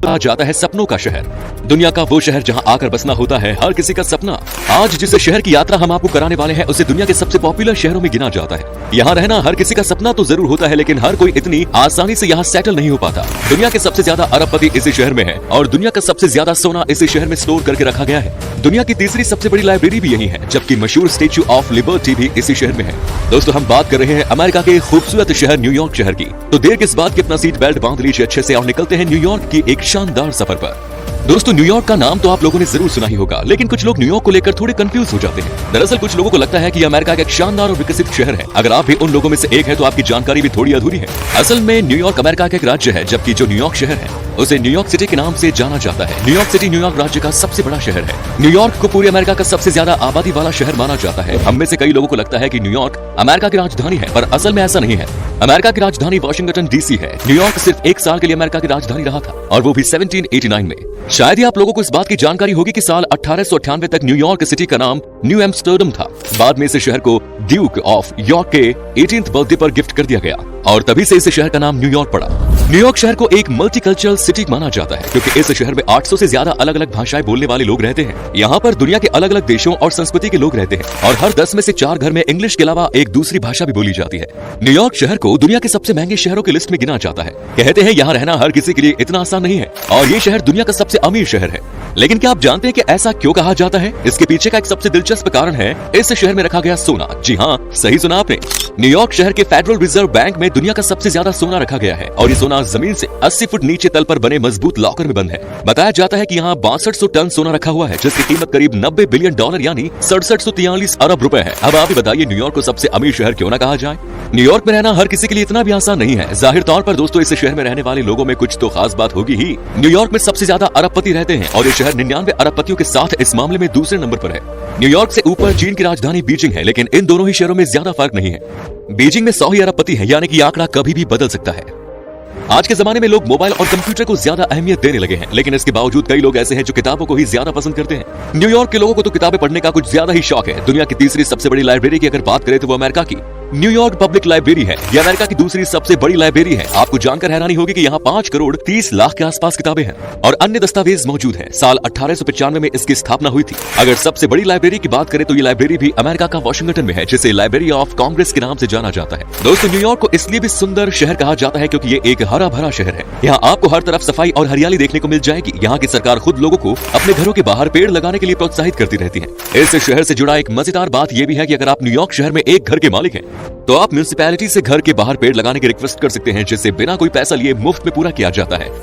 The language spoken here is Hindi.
कहा जाता है सपनों का शहर, दुनिया का वो शहर जहां आकर बसना होता है हर किसी का सपना। आज जिस शहर की यात्रा हम आपको कराने वाले हैं उसे दुनिया के सबसे पॉपुलर शहरों में गिना जाता है। यहाँ रहना हर किसी का सपना तो जरूर होता है, लेकिन हर कोई इतनी आसानी से यहाँ सेटल नहीं हो पाता। दुनिया के सबसे ज्यादा अरबपति इसी शहर में है और दुनिया का सबसे ज्यादा सोना इसी शहर में स्टोर करके रखा गया है। दुनिया की तीसरी सबसे बड़ी लाइब्रेरी भी यही है, जबकि मशहूर स्टेच्यू ऑफ लिबर्टी भी इसी शहर में है। दोस्तों, हम बात कर रहे हैं अमेरिका के खूबसूरत शहर न्यूयॉर्क शहर की। तो देर किस बात की अपना सीट बेल्ट बांध लीजिए अच्छे से और निकलते हैं न्यूयॉर्क की एक शानदार सफर पर। दोस्तों, न्यूयॉर्क का नाम तो आप लोगों ने जरूर सुना ही होगा, लेकिन कुछ लोग न्यूयॉर्क को लेकर थोड़े कंफ्यूज हो जाते हैं। दरअसल कुछ लोगों को लगता है कि अमेरिका का एक शानदार और विकसित शहर है। अगर आप भी उन लोगों में से एक है तो आपकी जानकारी भी थोड़ी अधूरी है। असल में न्यूयॉर्क अमेरिका का एक राज्य है, जबकि जो न्यूयॉर्क शहर है उसे न्यूयॉर्क सिटी के नाम से जाना जाता है। न्यूयॉर्क सिटी न्यूयॉर्क राज्य का सबसे बड़ा शहर है। न्यूयॉर्क को पूरे अमेरिका का सबसे ज्यादा आबादी वाला शहर माना जाता है। हम में से कई लोगों को लगता है कि न्यूयॉर्क अमेरिका की राजधानी है, पर असल में ऐसा नहीं है। अमेरिका की राजधानी वाशिंगटन डीसी है। न्यूयॉर्क सिर्फ एक साल के लिए अमेरिका की राजधानी रहा था, और वो भी 1789 में। शायद ही आप लोगों को इस बात की जानकारी होगी कि साल 1898 तक न्यूयॉर्क सिटी का नाम न्यू एम्स्टर्डम था। बाद में इस शहर को ड्यूक ऑफ यॉर्क के 18th बर्थडे पर गिफ्ट कर दिया गया और तभी से इस शहर का नाम न्यूयॉर्क पड़ा। न्यूयॉर्क शहर को एक मल्टीकल्चरल सिटी माना जाता है, क्योंकि इस शहर में 800 से ज्यादा अलग अलग भाषाएं बोलने वाले लोग रहते हैं। यहाँ पर दुनिया के अलग अलग देशों और संस्कृति के लोग रहते हैं, और हर 10 में से 4 घर में इंग्लिश के अलावा एक दूसरी भाषा भी बोली जाती है। न्यूयॉर्क शहर को दुनिया के सबसे महंगे शहरों की लिस्ट में गिना जाता है। कहते हैं यहाँ रहना हर किसी के लिए इतना आसान नहीं है, और ये शहर दुनिया का सबसे अमीर शहर है। लेकिन क्या आप जानते हैं कि ऐसा क्यों कहा जाता है? इसके पीछे का एक सबसे दिलचस्प कारण है इस शहर में रखा गया सोना। जी हाँ, सही सुना आपने। न्यूयॉर्क शहर के फेडरल रिजर्व बैंक में दुनिया का सबसे ज्यादा सोना रखा गया है, और ये सोना जमीन से 80 फुट नीचे तल पर बने मजबूत लॉकर में बंद है। बताया जाता है कि यहाँ 6200 टन सोना रखा हुआ है, जिसकी कीमत करीब $90 बिलियन यानी 6743 अरब रुपए है। अब आप ही बताइए, न्यूयॉर्क को सबसे अमीर शहर क्यों ना कहा जाए? न्यूयॉर्क में रहना हर किसी के लिए इतना भी आसान नहीं है। जाहिर तौर पर दोस्तों, इस शहर में रहने वाले लोगों में कुछ तो खास बात होगी ही। न्यूयॉर्क में सबसे ज्यादा अरबपति रहते हैं, और ये शहर 99 अरबपतियों के साथ इस मामले में दूसरे नंबर पर है। न्यूयॉर्क से ऊपर चीन की राजधानी बीजिंग है, लेकिन इन दोनों ही शहरों में ज्यादा फर्क नहीं है। बीजिंग में 100 ही अरबपति है, यानी कि आंकड़ा कभी भी बदल सकता है। आज के जमाने में लोग मोबाइल और कंप्यूटर को ज्यादा अहमियत देने लगे हैं, लेकिन इसके बावजूद कई लोग ऐसे हैं जो किताबों को ही ज्यादा पसंद करते हैं। न्यूयॉर्क के लोगों को तो किताबें पढ़ने का कुछ ज्यादा ही शौक है। दुनिया की तीसरी सबसे बड़ी लाइब्रेरी की अगर बात करें तो वो अमेरिका की न्यूयॉर्क पब्लिक लाइब्रेरी है। यह अमेरिका की दूसरी सबसे बड़ी लाइब्रेरी है। आपको जानकर हैरानी होगी कि यहाँ 5 करोड़ 30 लाख के आसपास किताबें हैं और अन्य दस्तावेज मौजूद हैं। साल 1895 में इसकी स्थापना हुई थी। अगर सबसे बड़ी लाइब्रेरी की बात करें तो ये लाइब्रेरी भी अमेरिका का वाशिंगटन में है, जिसे लाइब्रेरी ऑफ कांग्रेस के नाम से जाना जाता है। दोस्तों, न्यूयॉर्क को इसलिए भी सुंदर शहर कहा जाता है क्योंकि ये एक हरा भरा शहर है। यहाँ आपको हर तरफ सफाई और हरियाली देखने को मिल जाएगी। यहाँ की सरकार खुद लोगों को अपने घरों के बाहर पेड़ लगाने के लिए प्रोत्साहित करती रहती है। इस शहर से जुड़ा एक मजेदार बात यह भी है कि अगर आप न्यूयॉर्क शहर में एक घर के मालिक हैं तो आप म्युनिसिपैलिटी से घर के बाहर पेड़ लगाने की रिक्वेस्ट कर सकते हैं, जिससे बिना कोई पैसा लिए मुफ्त में पूरा किया जाता है।